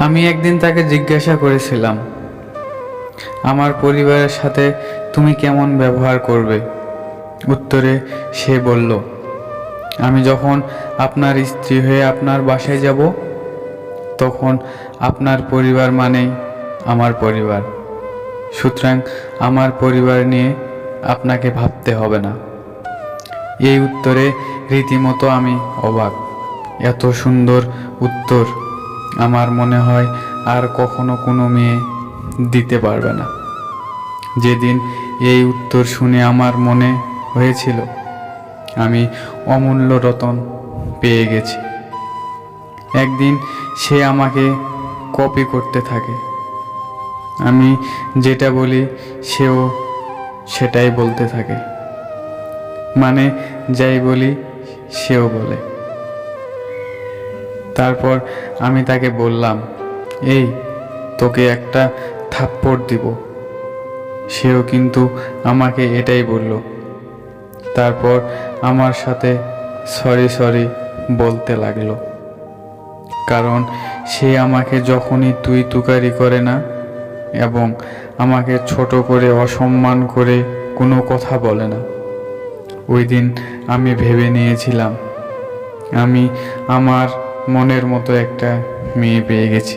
আমি একদিন তাকে জিজ্ঞাসা করেছিলাম, আমার পরিবারের সাথে তুমি কেমন ব্যবহার করবে? উত্তরে সে বলল, আমি যখন আপনার স্ত্রী হয়ে আপনার বাসায় যাব, তখন আপনার পরিবার মানেই আমার পরিবার। সুতরাং আমার পরিবার নিয়ে আপনাকে ভাবতে হবে না। এই উত্তরে রীতিমতো আমি অবাক। এত সুন্দর উত্তর আমার মনে হয় আর কখনো কোনো মেয়ে দিতে পারবে না। যেদিন এই উত্তর শুনে আমার মনে হয়েছিল আমি অমূল্য রতন পেয়ে গেছি। একদিন সে আমাকে কপি করতে থাকে। আমি যেটা বলি সেও সেটাই বলতে থাকে, মানে যাই বলি সেও বলে। তারপর আমি তাকে বললাম, এই তোকে একটা থাপ্পড় দিব। সেও কিন্তু আমাকে এটাই বলল। তারপর আমার সাথে সরি সরি বলতে লাগলো, কারণ সে আমাকে যখনই তুই তুকারি করে না এবং আমাকে ছোট করে অসম্মান করে কোনো কথা বলে না। ওই দিন আমি ভেবে নিয়েছিলাম আমি আমার মনের মতো একটা মেয়ে পেয়ে গেছি।